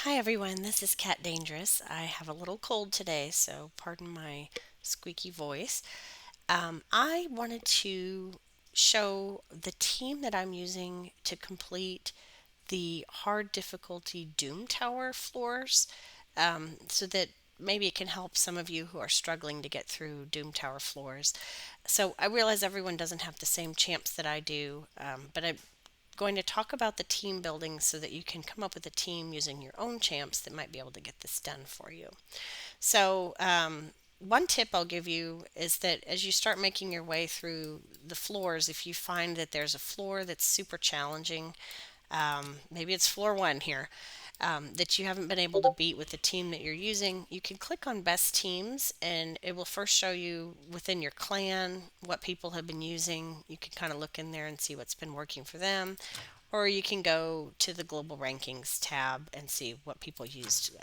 Hi everyone, this is Cat Dangerous. I have a little cold today, so pardon my squeaky voice. I wanted to show the team that I'm using to complete the hard difficulty Doom Tower floors so that maybe it can help some of you who are struggling to get through Doom Tower floors. So I realize everyone doesn't have the same champs that I do, but I'm going to talk about the team building so that you can come up with a team using your own champs that might be able to get this done for you. So, one tip I'll give you is that as you start making your way through the floors, if you find that there's a floor that's super challenging, maybe it's floor one here, that you haven't been able to beat with the team that you're using, you can click on best teams and it will first show you within your clan what people have been using. You can kind of look in there and see what's been working for them. Or you can go to the global rankings tab and see what people used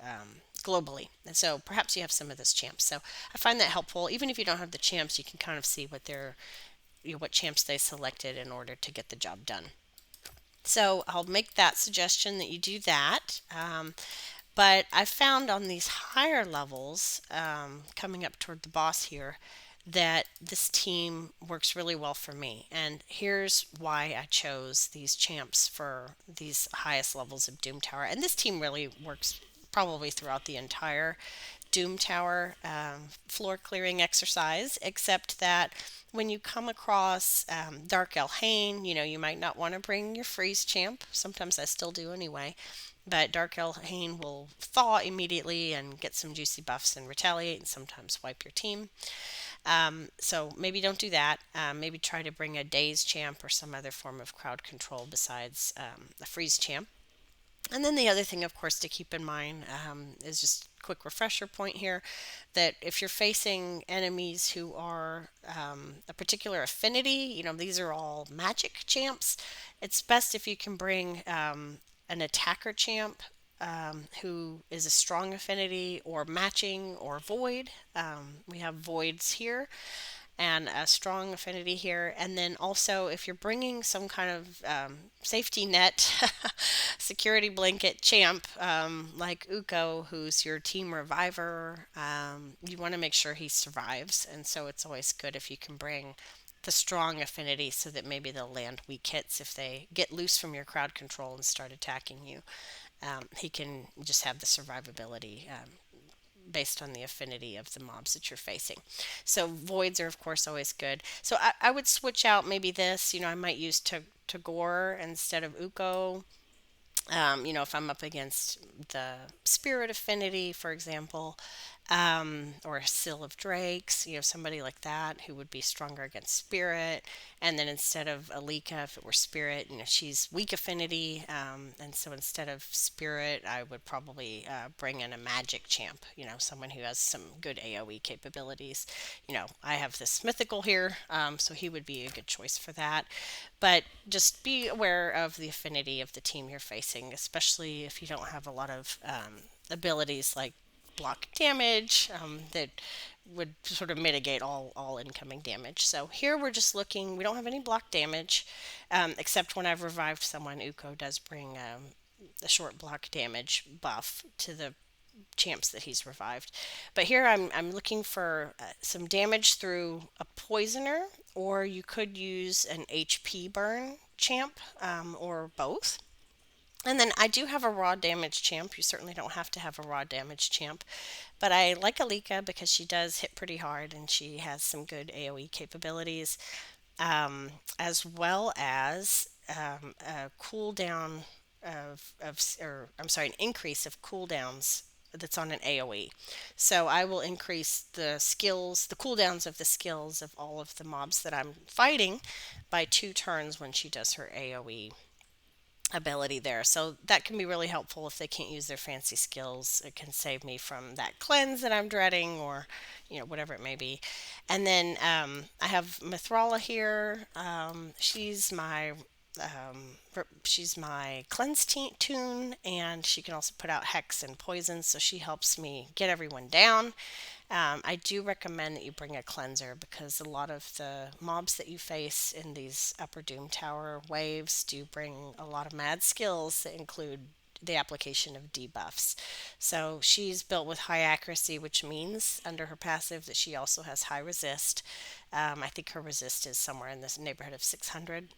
globally. And so perhaps you have some of those champs. So I find that helpful. Even if you don't have the champs, you can kind of see what champs they selected in order to get the job done. So I'll make that suggestion that you do that. But I found on these higher levels, coming up toward the boss here, that this team works really well for me. And here's why I chose these champs for these highest levels of Doom Tower. And this team really works probably throughout the entire Doom Tower floor clearing exercise, except that when you come across Dark Elhain, you might not want to bring your freeze champ. Sometimes I still do anyway. But Dark Elhain will thaw immediately and get some juicy buffs and retaliate and sometimes wipe your team. So maybe don't do that. Maybe try to bring a Daze champ or some other form of crowd control besides a freeze champ. And then the other thing, of course, to keep in mind is just a quick refresher point here that if you're facing enemies who are a particular affinity, these are all magic champs, it's best if you can bring an attacker champ who is a strong affinity or matching or void. We have voids here and a strong affinity here. And then also, if you're bringing some kind of safety net, security blanket champ like Uko, who's your team reviver, you want to make sure he survives. And so it's always good if you can bring the strong affinity so that maybe they'll land weak hits if they get loose from your crowd control and start attacking you. He can just have the survivability based on the affinity of the mobs that you're facing. So voids are of course always good. So I would switch out maybe this. I might use Tagore instead of Uko. If I'm up against the spirit affinity, for example, or a Sill of Drakes, somebody like that who would be stronger against spirit. And then instead of Alika, if it were spirit, she's weak affinity. And so instead of spirit, I would probably bring in a magic champ, someone who has some good AoE capabilities. I have this mythical here, so he would be a good choice for that. But just be aware of the affinity of the team you're facing, especially if you don't have a lot of abilities like block damage that would sort of mitigate all incoming damage. So here we're just looking, we don't have any block damage, except when I've revived someone, Uko does bring a short block damage buff to the champs that he's revived. But here I'm looking for some damage through a poisoner, or you could use an HP burn champ, or both. And then I do have a raw damage champ. You certainly don't have to have a raw damage champ. But I like Alika because she does hit pretty hard and she has some good AoE capabilities, as well as a cooldown or I'm sorry, an increase of cooldowns that's on an AoE. So I will increase the skills, the cooldowns of the skills of all of the mobs that I'm fighting by 2 turns when she does her AoE ability there. So that can be really helpful if they can't use their fancy skills. It can save me from that cleanse that I'm dreading or, whatever it may be. And then I have Mithrala here. She's my cleanse tune, and she can also put out hex and poison, so she helps me get everyone down. I do recommend that you bring a cleanser because a lot of the mobs that you face in these Upper Doom Tower waves do bring a lot of mad skills that include the application of debuffs. So she's built with high accuracy, which means under her passive that she also has high resist. I think her resist is somewhere in this neighborhood of 600.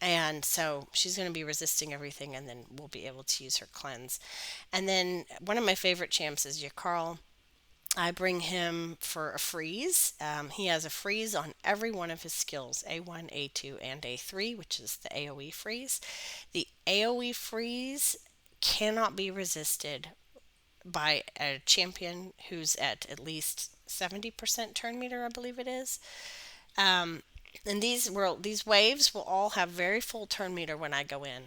And so she's going to be resisting everything, and then we'll be able to use her cleanse. And then one of my favorite champs is Yakarl. I bring him for a freeze. He has a freeze on every one of his skills, A1, A2, and A3, which is the AoE freeze. The AoE freeze cannot be resisted by a champion who's at least 70% turn meter, I believe it is. Um, and these waves will all have very full turn meter when I go in.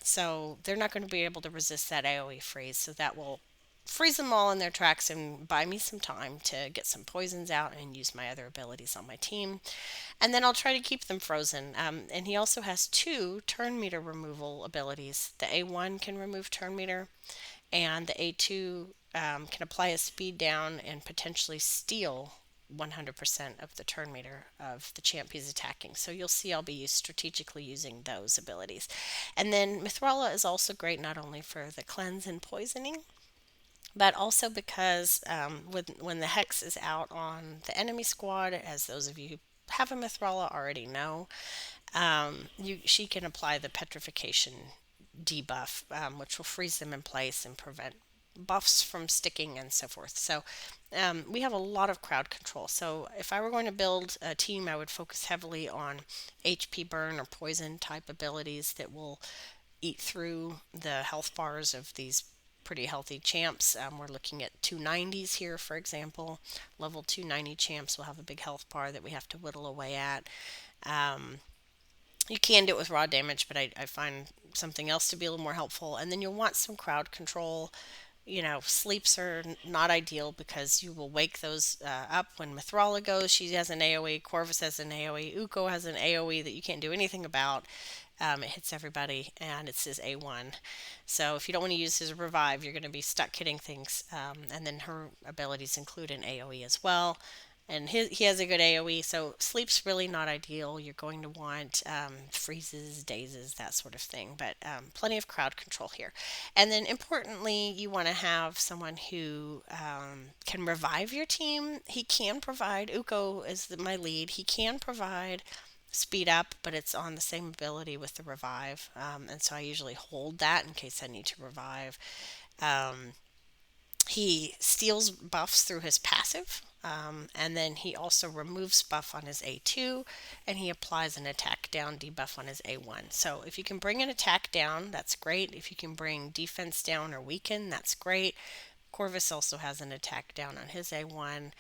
So they're not going to be able to resist that AoE freeze. So that will freeze them all in their tracks and buy me some time to get some poisons out and use my other abilities on my team. And then I'll try to keep them frozen. And he also has two turn meter removal abilities. The A1 can remove turn meter, and the A2 can apply a speed down and potentially steal 100% of the turn meter of the champ he's attacking. So you'll see I'll be strategically using those abilities. And then Mithrala is also great not only for the cleanse and poisoning, but also because when the hex is out on the enemy squad, as those of you who have a Mithrala already know, she can apply the petrification debuff, which will freeze them in place and prevent buffs from sticking and so forth. So we have a lot of crowd control. So if I were going to build a team, I would focus heavily on HP burn or poison type abilities that will eat through the health bars of these pretty healthy champs. We're looking at 290s here, for example. Level 290 champs will have a big health bar that we have to whittle away at. Um, you can do it with raw damage, but I find something else to be a little more helpful. And then you'll want some crowd control. Sleeps are not ideal because you will wake those up when Mithrala goes. She has an AoE, Corvus has an AoE, Uko has an AoE that you can't do anything about. It hits everybody, and it's his A1. So if you don't want to use his revive, you're going to be stuck hitting things. And then her abilities include an AoE as well. And he has a good AoE, so sleep's really not ideal. You're going to want freezes, dazes, that sort of thing, but plenty of crowd control here. And then importantly, you want to have someone who can revive your team. He can provide, Uko is my lead, he can provide speed up, but it's on the same ability with the revive. And so I usually hold that in case I need to revive. Um, he steals buffs through his passive, and then he also removes buff on his A2, and he applies an attack down debuff on his A1. So if you can bring an attack down, that's great. If you can bring defense down or weaken, that's great. Corvus also has an attack down on his A1.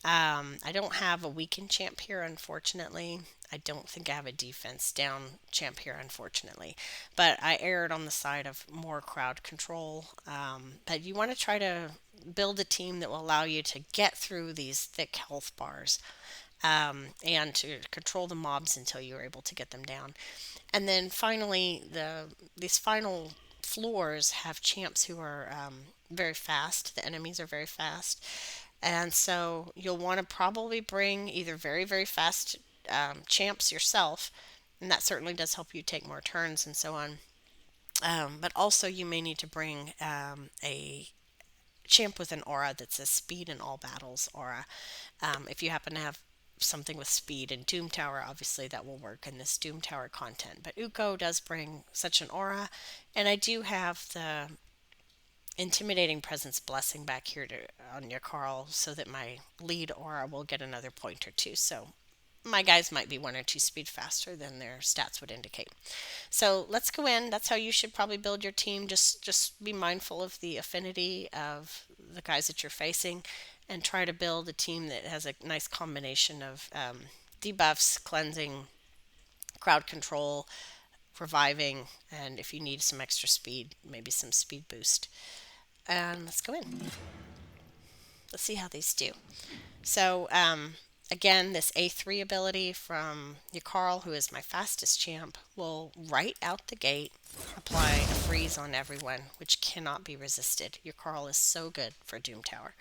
I don't have a weakened champ here, unfortunately. I don't think I have a defense down champ here, unfortunately. But I erred on the side of more crowd control. But you want to try to build a team that will allow you to get through these thick health bars, and to control the mobs until you're able to get them down. And then finally, these final floors have champs who are very fast. The enemies are very fast. And so you'll want to probably bring either very, very fast champs yourself, and that certainly does help you take more turns and so on. But also, you may need to bring a champ with an aura that's a speed in all battles aura. If you happen to have something with speed and Doom Tower, obviously that will work in this Doom Tower content. But Uko does bring such an aura, and I do have the intimidating presence blessing back here on your Carl so that my lead aura will get another point or two. So my guys might be one or two speed faster than their stats would indicate. So let's go in. That's how you should probably build your team. Just be mindful of the affinity of the guys that you're facing, and try to build a team that has a nice combination of debuffs, cleansing, crowd control, reviving, and if you need some extra speed, maybe some speed boost. And let's go in. Let's see how these do. So again, this A3 ability from Yakarl, who is my fastest champ, will right out the gate apply a freeze on everyone, which cannot be resisted. Yakarl is so good for Doom Tower.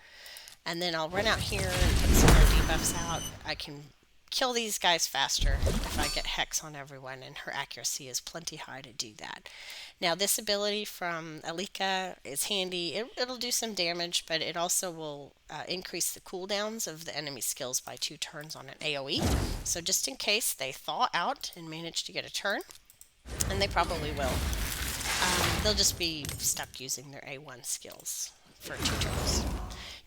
And then I'll run out here and put some more debuffs out. I can kill these guys faster if I get Hex on everyone, and her accuracy is plenty high to do that. Now, this ability from Alika is handy. It'll do some damage, but it also will increase the cooldowns of the enemy skills by 2 turns on an AoE. So just in case they thaw out and manage to get a turn, and they probably will, they'll just be stuck using their A1 skills for 2 turns.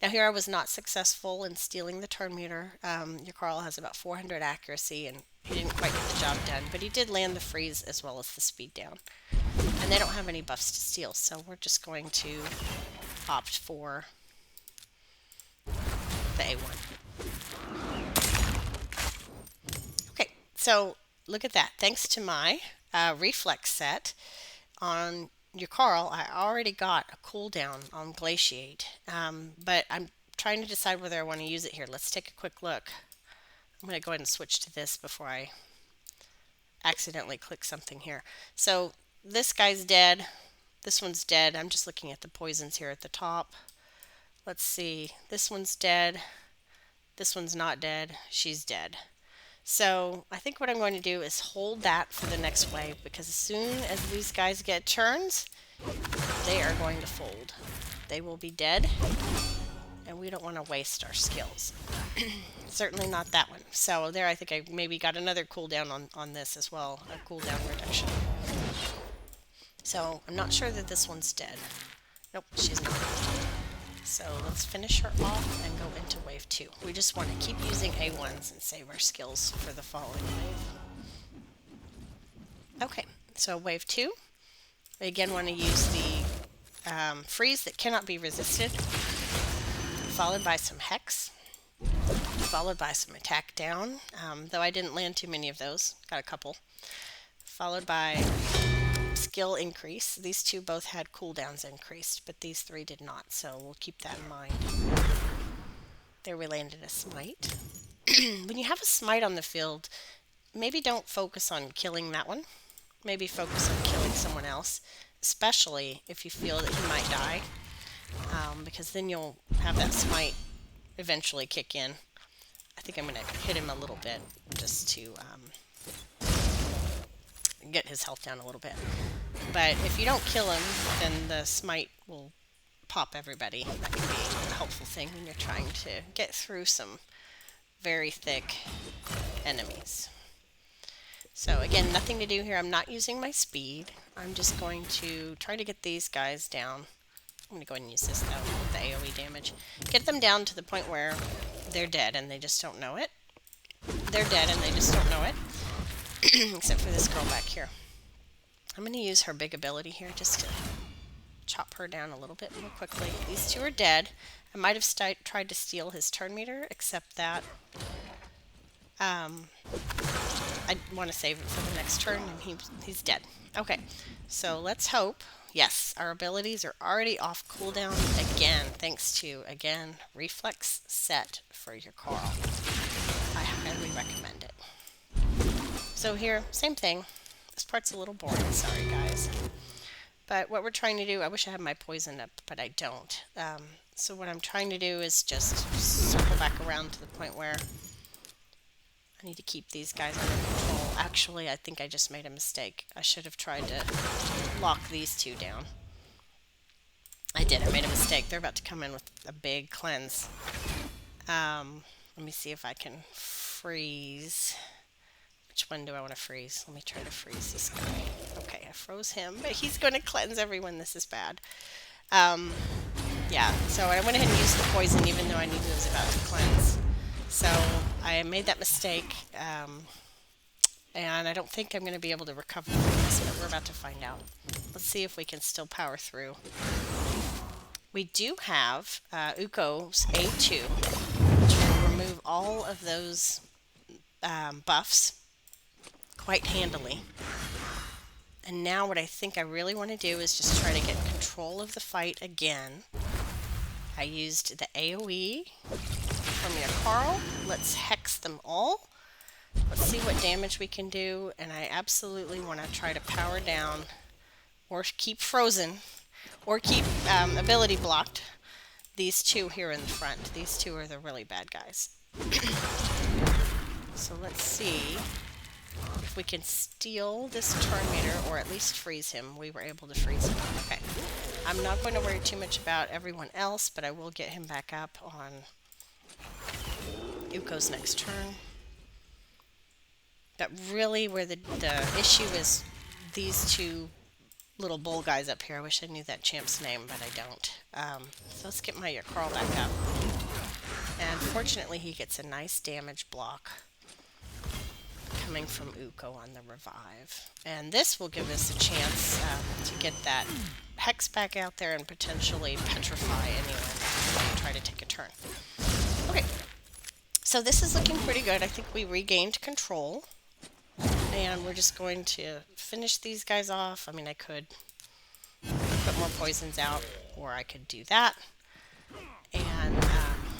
Now here I was not successful in stealing the turn meter. Your Carl has about 400 accuracy, and he didn't quite get the job done, but he did land the freeze as well as the speed down. And they don't have any buffs to steal, so we're just going to opt for the A1. Okay, so look at that. Thanks to my reflex set on your Carl, I already got a cooldown on Glaciate, but I'm trying to decide whether I want to use it here. Let's take a quick look. I'm going to go ahead and switch to this before I accidentally click something here. So this guy's dead. This one's dead. I'm just looking at the poisons here at the top. Let's see. This one's dead. This one's not dead. She's dead. So I think what I'm going to do is hold that for the next wave, because as soon as these guys get turns, they are going to fold. They will be dead, and we don't want to waste our skills. Certainly not that one. So there, I think I maybe got another cooldown on this as well, a cooldown reduction. So I'm not sure that this one's dead. Nope, she's not. So let's finish her off and go into wave 2. We just want to keep using A1s and save our skills for the following wave. Okay, so wave 2. We again want to use the freeze that cannot be resisted, followed by some Hex, followed by some attack down, though I didn't land too many of those, got a couple, followed by skill increase. These two both had cooldowns increased, but these 3 did not, so we'll keep that in mind. There we landed a smite. When you have a smite on the field, maybe don't focus on killing that one. Maybe focus on killing someone else, especially if you feel that he might die, because then you'll have that smite eventually kick in. I think I'm going to hit him a little bit just to get his health down a little bit. But if you don't kill him, then the smite will pop everybody. That can be a helpful thing when you're trying to get through some very thick enemies. So again, nothing to do here. I'm not using my speed. I'm just going to try to get these guys down. I'm going to go ahead and use this though, with the AoE damage. Get them down to the point where they're dead and they just don't know it. They're dead and they just don't know it. Except for this girl back here. I'm going to use her big ability here just to chop her down a little bit more quickly. These 2 are dead. I might have tried to steal his turn meter, except that I want to save it for the next turn, and he's dead. Okay, so let's hope. Yes, our abilities are already off cooldown again, thanks to, again, reflex set for your Carl. I highly recommend it. So here, same thing. This part's a little boring, sorry guys. But what we're trying to do, I wish I had my poison up, but I don't. So what I'm trying to do is just circle back around to the point where I need to keep these guys under control. Actually, I think I just made a mistake. I should have tried to lock these 2 down. I did, I made a mistake. They're about to come in with a big cleanse. Let me see if I can freeze. Which one do I want to freeze? Let me try to freeze this guy. Okay, I froze him, but he's going to cleanse everyone. This is bad. Yeah, so I went ahead and used the poison even though I knew he was about to cleanse. So I made that mistake, and I don't think I'm going to be able to recover from this, but we're about to find out. Let's see if we can still power through. We do have Uko's A2, which will remove all of those buffs quite handily. And now what I think I really want to do is just try to get control of the fight again. I used the AoE from your Carl. Let's hex them all. Let's see what damage we can do, and I absolutely want to try to power down or keep frozen or keep ability blocked these 2 here in the front. These 2 are the really bad guys. So let's see if we can steal this turn meter or at least freeze him. We were able to freeze him. Okay. I'm not going to worry too much about everyone else, but I will get him back up on Uko's next turn. But really, where the issue is these two little bull guys up here. I wish I knew that champ's name, but I don't. So let's get my Carl back up. And fortunately, he gets a nice damage block coming from Uko on the revive. And this will give us a chance to get that Hex back out there and potentially petrify anyone that might try to take a turn. Okay, so this is looking pretty good. I think we regained control. And we're just going to finish these guys off. I mean, I could put more poisons out, or I could do that. And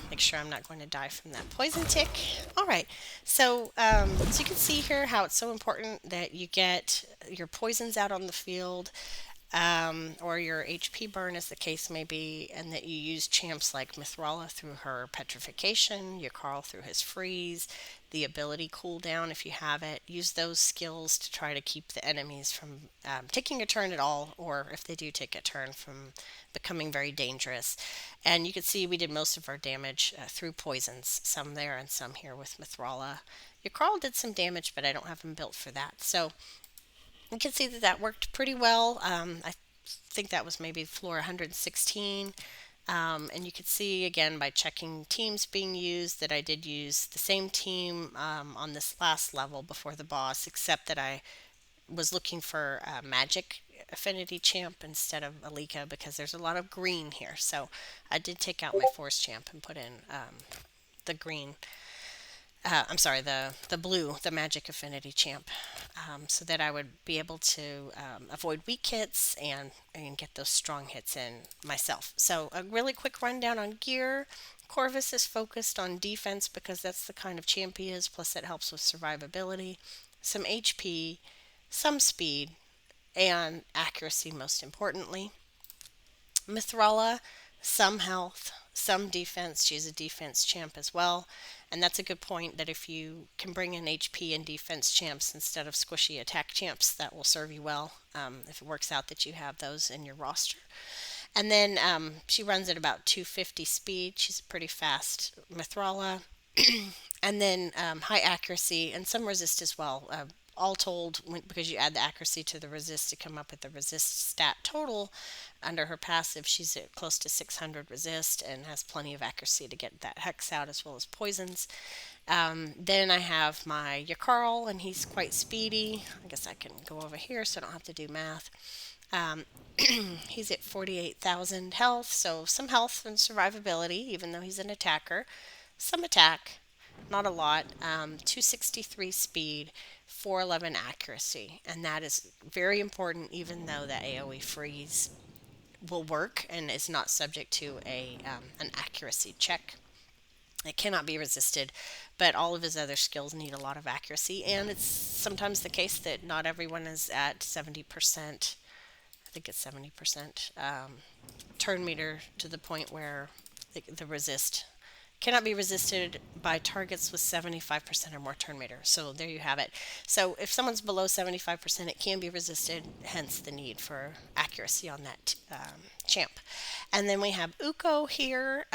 make sure I'm not going to die from that poison tick. All right, so you can see here how it's so important that you get your poisons out on the field, or your HP burn, as the case may be, and that you use champs like Mithrala through her petrification, your Carl through his freeze, the ability cooldown if you have it. Use those skills to try to keep the enemies from taking a turn at all, or if they do take a turn, from becoming very dangerous. And you can see we did most of our damage through poisons, some there and some here with Mithrala. Your Carl did some damage, but I don't have him built for that. So you can see that that worked pretty well. I think that was maybe floor 116. And you can see again by checking teams being used that I did use the same team on this last level before the boss, except that I was looking for a magic affinity champ instead of Alika because there's a lot of green here. So I did take out my force champ and put in the green. I'm sorry, the blue, the magic affinity champ, so that I would be able to avoid weak hits and get those strong hits in myself. So a really quick rundown on gear. Corvus is focused on defense because that's the kind of champ he is, plus it helps with survivability, some HP, some speed, and accuracy most importantly. Mithrala, some health, some defense. She's a defense champ as well. And that's a good point that if you can bring in HP and defense champs instead of squishy attack champs, that will serve you well if it works out that you have those in your roster. And then she runs at about 250 speed. She's a pretty fast Mithrala. And then high accuracy and some resist as well. All told, because you add the accuracy to the resist to come up with the resist stat total under her passive, she's at close to 600 resist and has plenty of accuracy to get that hex out as well as poisons. Then I have my Yakarl, and he's quite speedy. I guess I can go over here so I don't have to do math. Um, he's at 48,000 health, so some health and survivability, even though he's an attacker. Some attack, not a lot. 263 speed, 411 accuracy, and that is very important, even though the AoE freeze will work and is not subject to an accuracy check. It cannot be resisted, but all of his other skills need a lot of accuracy, and it's sometimes the case that not everyone is at 70%. I think it's 70% turn meter to the point where the resist cannot be resisted by targets with 75% or more turn meter. So there you have it. So if someone's below 75%, it can be resisted, hence the need for accuracy on that champ. And then we have Uko here.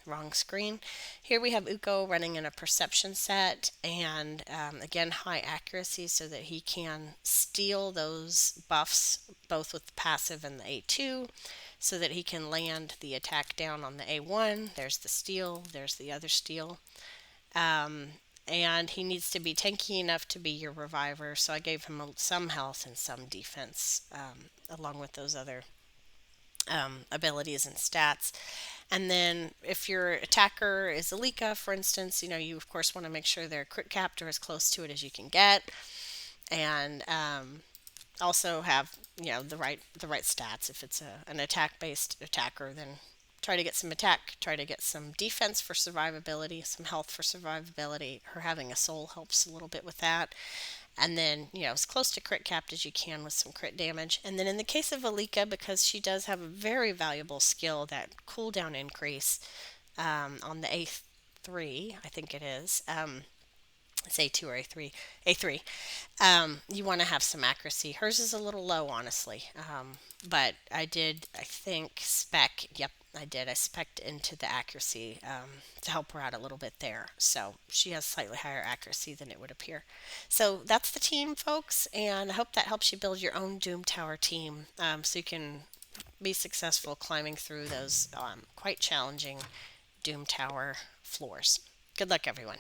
Wrong screen. Here we have Uko running in a perception set, and again high accuracy so that he can steal those buffs both with the passive and the A2, so that he can land the attack down on the A1. There's the steal, there's the other steal. And he needs to be tanky enough to be your reviver, so I gave him some health and some defense along with those other abilities and stats. And then if your attacker is Alika, for instance, you of course want to make sure their crit capped or as close to it as you can get, and also have the right stats. If it's an attack based attacker, then try to get some attack, try to get some defense for survivability, some health for survivability. Her having a soul helps a little bit with that. And then, as close to crit capped as you can with some crit damage. And then in the case of Alika, because she does have a very valuable skill, that cooldown increase on the A3, I think it is. It's A2 or A3. A3. You want to have some accuracy. Hers is a little low, honestly. But I think, Yep, I did. I spec'd into the accuracy to help her out a little bit there. So she has slightly higher accuracy than it would appear. So that's the team, folks. And I hope that helps you build your own Doom Tower team so you can be successful climbing through those quite challenging Doom Tower floors. Good luck, everyone.